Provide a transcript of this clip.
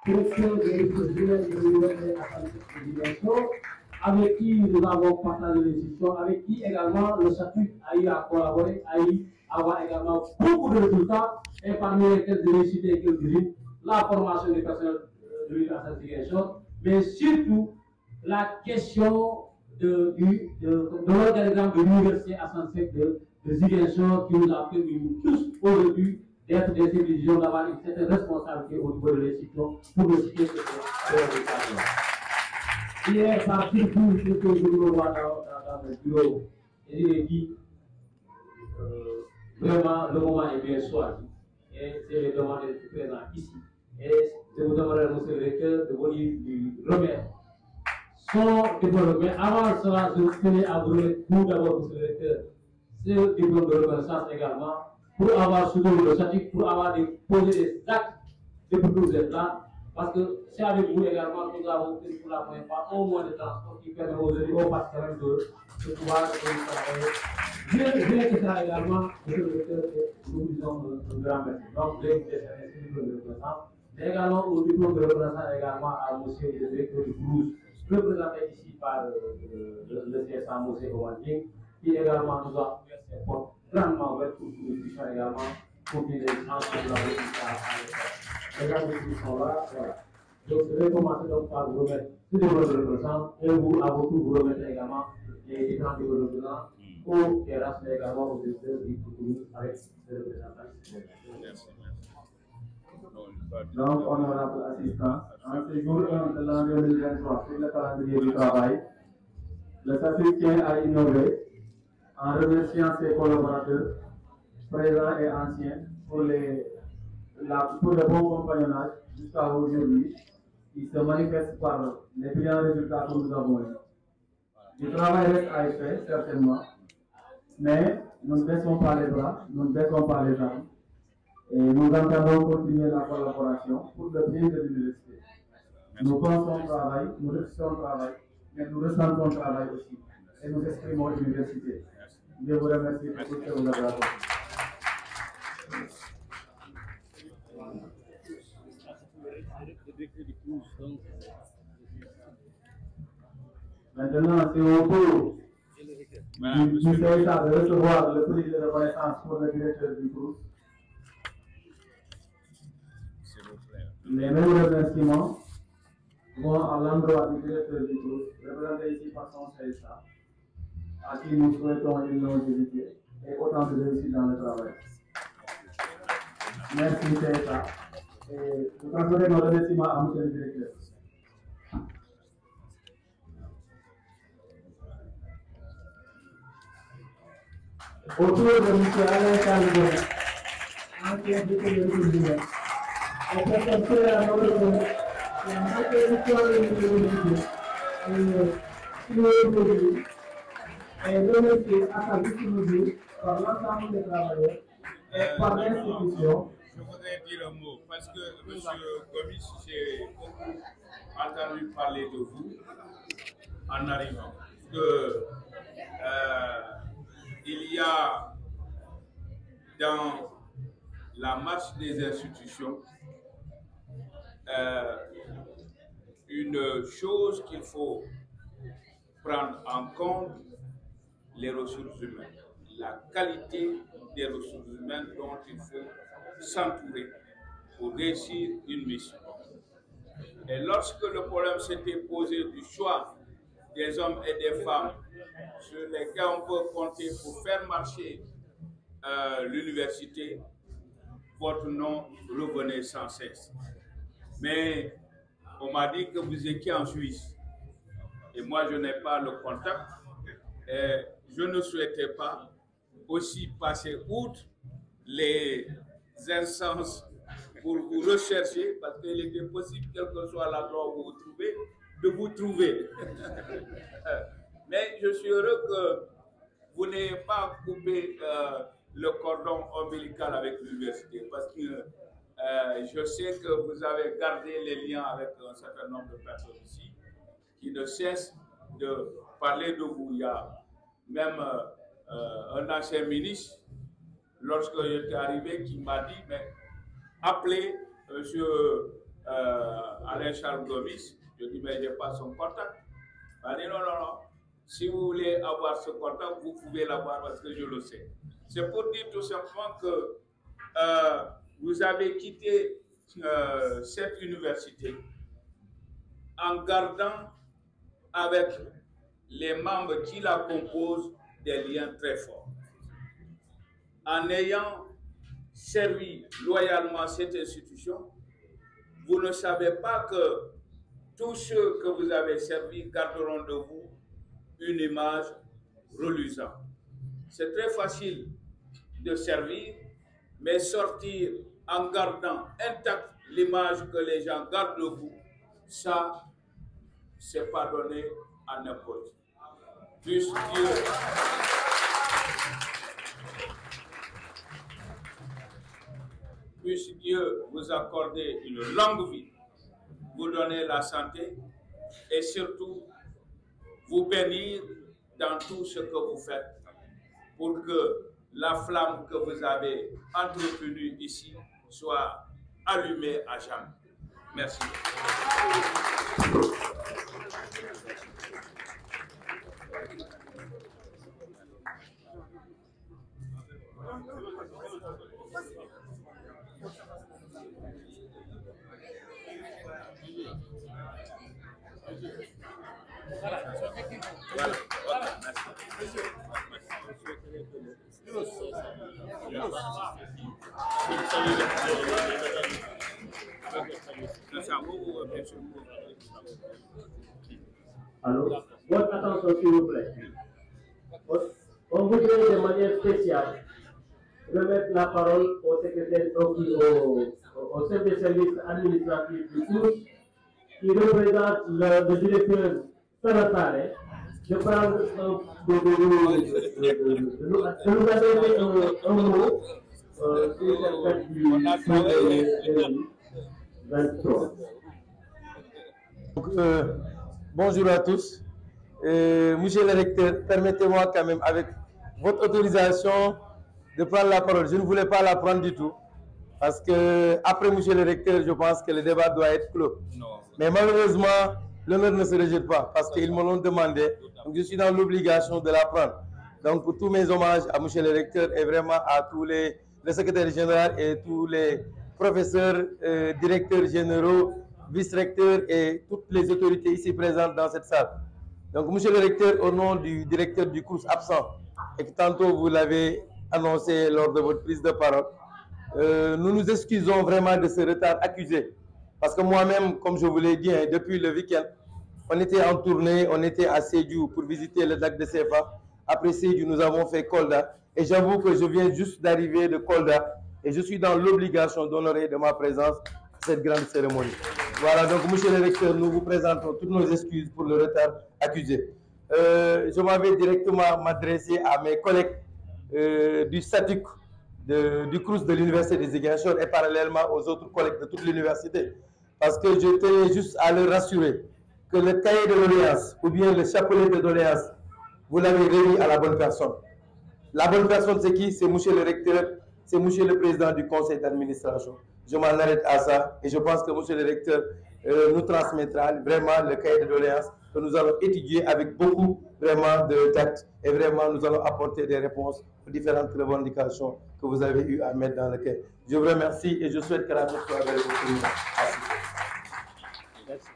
directeur des ressources humaines de l'Assemblée, avec qui nous avons partagé les décisions, avec qui également le statut a eu à collaborer, a eu à avoir également beaucoup de résultats, et parmi lesquels je vais citer quelques-unes, la formation des personnels de l'Assemblée, mais surtout la question de l'organigramme de l'université A65 de Ziguinchor qui nous a permis tous aujourd'hui d'être des individus, d'avoir une certaine responsabilité au niveau de l'institution pour le citer que c'est hier, par surtout, ce que je me vois dans le bureau, et il est dit, vraiment, le moment est bien choisi. Et c'est le demander d'être présent ici. Et je vous demanderai, monsieur le recteur, de venir lui remettre son diplôme. Mais avant cela, je tenais à vous remettre, vous d'abord, monsieur le recteur, ce diplôme de reconnaissance également, pour avoir soutenu le statut, pour avoir posé des actes depuis que vous êtes là. Parce que c'est avec vous également que nous avons pris pour la première fois un mois de transport qui permet aujourd'hui aux partenaires de pouvoir travailler. Bien que ça également, monsieur le recteur, nous disons un grand merci. Donc, je vais ce diplôme de reconnaissance. Mais également au diplôme de reconnaissance également à monsieur le directeur du Toulouse, représenté ici par le CSA Moussé Owanding, qui également nous a ouvert ses portes grandement ouvertes pour une discussion également pour qu'il ait chance de la réussite à l'école. Les gens qui sont là, voilà. Donc je vais commencer donc par vous remettre ce diplôme de reconnaissance et vous, à votre tour, vous remettre également les différents diplômes de reconnaissance aux terrasses, mais également aux directeurs du Toulouse avec les représentants. Merci. Donc, honorable assistant, en ce jour 1 de l'an 2023, sur le calendrier du travail, le statut tient à innover en remerciant ses collaborateurs, présents et anciens, pour le bon compagnonnage jusqu'à aujourd'hui, qui se manifeste par les brillants résultats que nous avons eus. Du travail reste à être fait, certainement, mais nous ne baissons pas les bras, nous ne baissons pas les armes. Et nous entendons continuer la collaboration pour le bien de l'université. Nous pensons au travail, nous réfléchissons au travail, mais nous ressentons le travail aussi. Et nous exprimons l'université. Je vous remercie pour tout ce que vous avez apporté. Maintenant, c'est au tour du CSA de recevoir le prix de reconnaissance pour le directeur du groupe. Les mêmes remerciements vont à l'endroit du directeur du groupe, représenté ici par son CSA, à qui nous souhaitons une longévité et autant de réussite dans le travail. Merci CSA. Et nous transmettons nos remerciements à M. le directeur. Autour de M. Alain Calvin, ancien député de l'Université. Et c'est à notre et remercier à sa disponibilité par l'ensemble des travailleurs et par l'institution. Je voudrais dire un mot parce que M. Gomis, j'ai beaucoup entendu parler de vous en arrivant. Que, il y a dans la marche des institutions une chose qu'il faut prendre en compte, les ressources humaines, la qualité des ressources humaines dont il faut s'entourer pour réussir une mission. Et lorsque le problème s'était posé du choix des hommes et des femmes sur lesquels on peut compter pour faire marcher l'université, votre nom revenait sans cesse. Mais on m'a dit que vous étiez en Suisse. Et moi, je n'ai pas le contact. Et je ne souhaitais pas aussi passer outre les instances pour vous rechercher, parce qu'il était possible, quel que soit l'endroit où vous vous trouvez, de vous trouver. Mais je suis heureux que vous n'ayez pas coupé le cordon ombilical avec l'université, parce que je sais que vous avez gardé les liens avec un certain nombre de personnes ici qui ne cessent de parler de vous. Il y a même un ancien ministre, lorsque j'étais arrivé, qui m'a dit, mais appelez M. Alain Charles Gomis. Je dis, mais je n'ai pas son contact. Il m'a dit, non, non, non. Si vous voulez avoir ce contact, vous pouvez l'avoir parce que je le sais. C'est pour dire tout simplement que vous avez quitté cette université en gardant avec les membres qui la composent des liens très forts. En ayant servi loyalement cette institution, vous ne savez pas que tous ceux que vous avez servis garderont de vous une image reluisante. C'est très facile de servir, mais sortir en gardant intacte l'image que les gens gardent de vous, ça, c'est pas donné à n'importe qui. Puisse Dieu vous accorder une longue vie, vous donner la santé et surtout vous bénir dans tout ce que vous faites pour que la flamme que vous avez entretenue ici soit allumée à jamais. Merci. Alors, votre attention s'il vous plaît. On voudrait de manière spéciale remettre la parole au secrétaire, au chef de service administratif du cours, qui représente le directeur Saratare. Je parle de nous adresser un mot sur cette fête du 23. Bonjour à tous. Monsieur le recteur, permettez-moi quand même, avec votre autorisation, de prendre la parole. Je ne voulais pas la prendre du tout, parce que après monsieur le recteur, je pense que le débat doit être clos. Non. Mais malheureusement, l'honneur ne se rejette pas, parce qu'ils me l'ont demandé. Donc je suis dans l'obligation de la prendre. Donc tous mes hommages à monsieur le recteur et vraiment à tous les secrétaires généraux et tous les professeurs, directeurs généraux, vice-recteurs et toutes les autorités ici présentes dans cette salle. Donc monsieur le recteur, au nom du directeur du cours absent, et que tantôt vous l'avez annoncé lors de votre prise de parole, nous nous excusons vraiment de ce retard accusé. Parce que moi-même, comme je vous l'ai dit, hein, depuis le week-end, on était en tournée, on était à Sédhiou pour visiter le lac de Sefa. Après Sédhiou, nous avons fait Kolda. Et j'avoue que je viens juste d'arriver de Kolda et je suis dans l'obligation d'honorer de ma présence cette grande cérémonie. Voilà, donc monsieur le recteur, nous vous présentons toutes nos excuses pour le retard accusé. Je m'avais directement m'adresser à mes collègues du SATUC, du CROUS de l'Université des Ziguinchor et parallèlement aux autres collègues de toute l'université. Parce que je tenais juste à leur rassurer que le cahier de doléances ou bien le chapelet de doléances, vous l'avez remis à la bonne personne. La bonne personne, c'est qui? C'est monsieur le recteur, c'est monsieur le président du conseil d'administration. Je m'en arrête à ça et je pense que monsieur le recteur nous transmettra vraiment le cahier de doléances que nous allons étudier avec beaucoup vraiment de tact et vraiment nous allons apporter des réponses aux différentes revendications que vous avez eu à mettre dans le cahier. Je vous remercie et je souhaite que la fête soit belle. Merci.